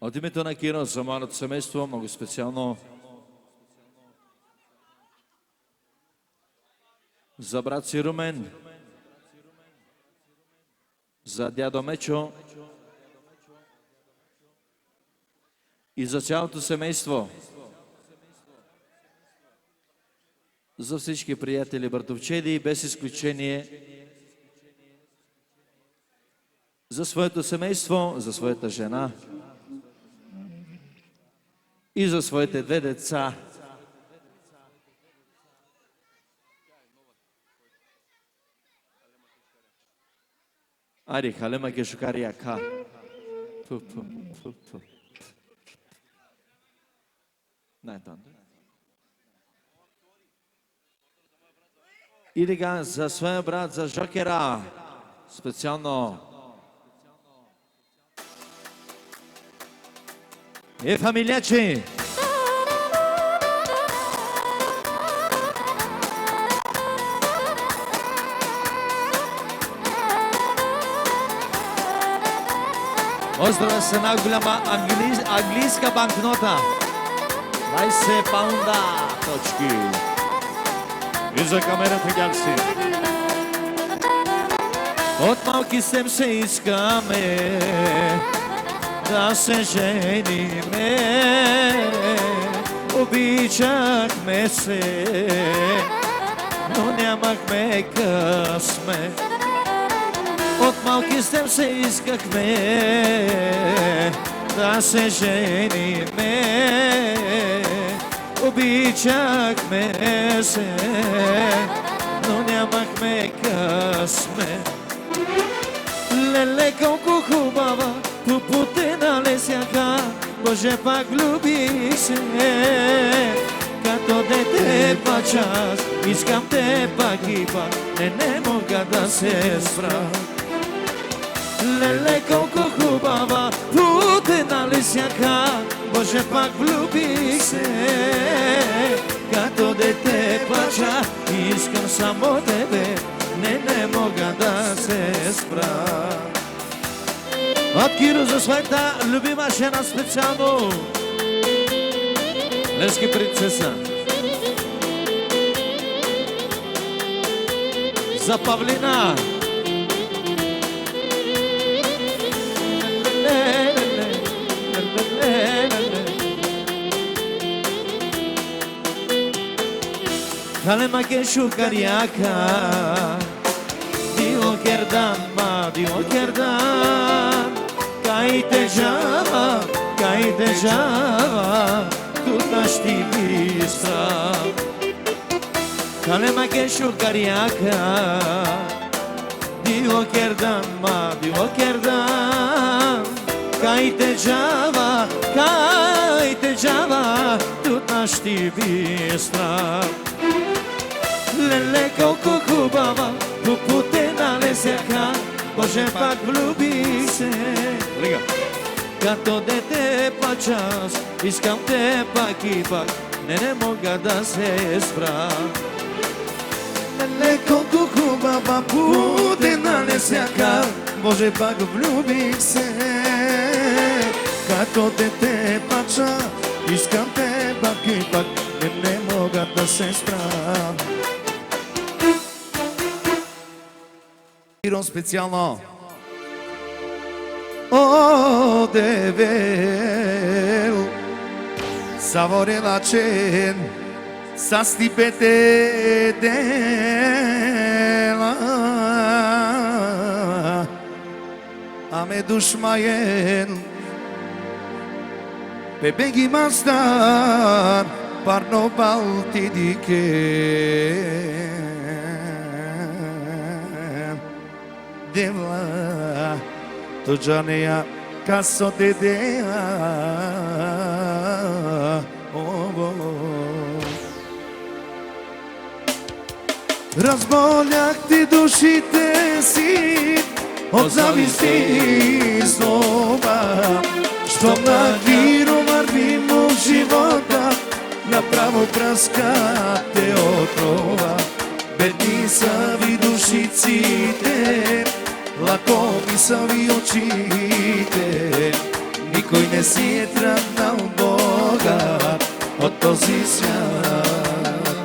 От името на Киро за моето семейство, много специално за брат си Румен, за дядо Мечо и за цялото семейство, за всички приятели братовчеди, без изключение, за своето семейство, за своята жена и за своите две деца. Ари, халема ке шукари яка. И сега за своя брат, за Жокера, специално. Фамилячи! Острова с една голяма английска банкнота. 20 паунда точки. И за камерата гялси. От малки сем се искаме да се жениме. Обичахме се, но нямахме късмет. От малки сем се искахме да се жениме. Обичахме се, но нямахме късмет. Леле, колко хубава тупотена лесяка, Боже, пак влюбих се. Като дете пак аз искам те пак и пак, не мога да се спра. Леле, колко хубава тупотена лесяка, Боже, пак влюбих се. Като дете плача, искам само тебе, не мога да се спра. От Киро за своята любима жена специално, Лески принцеса. За Павлина. Kalema ke şukariyaka, Dio kerdan ma Dio kerdan, Kaite java, Tutaš ti bistra. Kalema ke şukariyaka, Dio kerdan ma Dio kerdan, Kaite java, Tutaš ti bistra. Леле, колко хубава тупотена лесяка, Боже, пак влюбих се. Като дете плача, искам те пак и пак, не мога да се спра. Леле, колко хубава тупотена лесяка, Боже, пак влюбих се. Като дете плача, искам те пак и пак, не мога да се спра. Специално О, девел Саворела чен Са стипете дела Аме душмаен Бебеги мастар Парно балти дике Deva, to gianea casso de dea, Разболях ти душите си от зависти и злоба, щом на Киро вървим в живота, направо пръскате отрова. Бедни са ви душиците, лакоми са ви очите, Никой не си е тръгнал богат от този свят.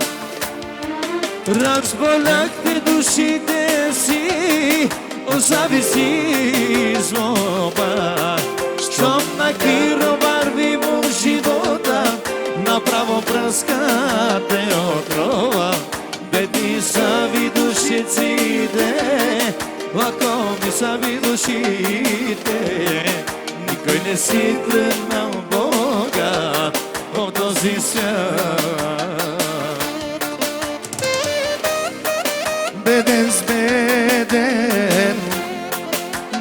Разболяхте душите си, остави си злоба. Щом на Киро върви в живота, направо пръскате отрова. Бедни са ви душиците, лакоми са ви душите. Никой не си тръгнал богат от този свят. Беден с беден,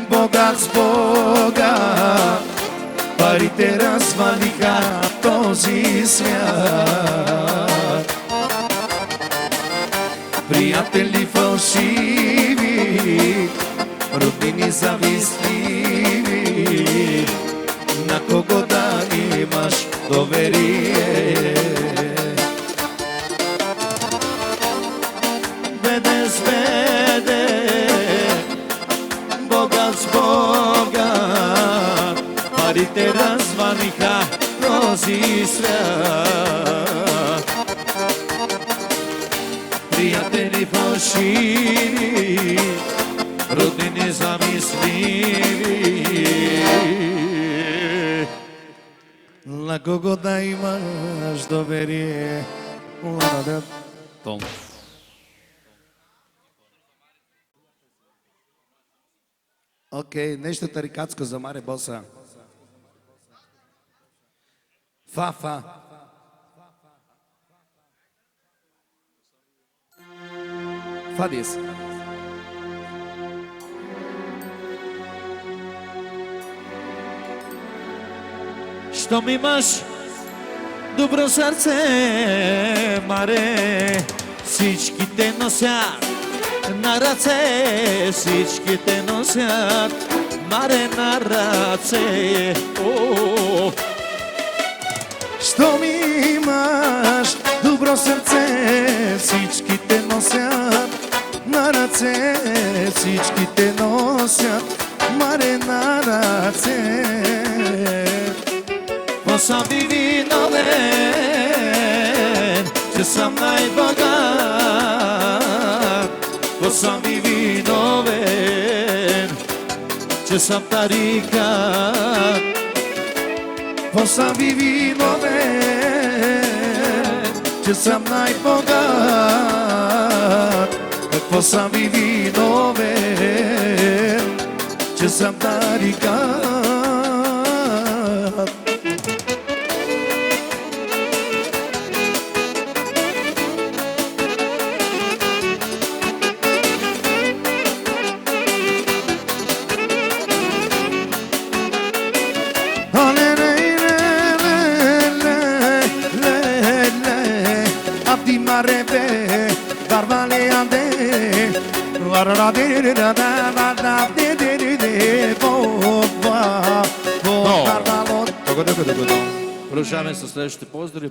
богат с богат, парите развалиха този свят. Приятели фалшиви, роднини завистливи, на кого да имаш доверие. Беден с беден, богат с богат, парите развалиха този свят. Приятели фалшиви, роднини замисливи, на кого да имаш доверие. Окей, нещо тарикатско за Маре Боса. Фа. Фадис. Щом имаш добро сърце, Маре, всичките носят на ръце, всичките носят, Маре, на ръце. Щом имаш добро сърце, всичките носят на ръце, всичките носят, Маре, на ръце. По съм ви виновен, че съм най-богат. По съм ви виновен, че съм тарикат. По съм ви виновен, че съм най-богат. Какво съм ви виновен, че съм тарикат. Продължаваме със следващите поздрави.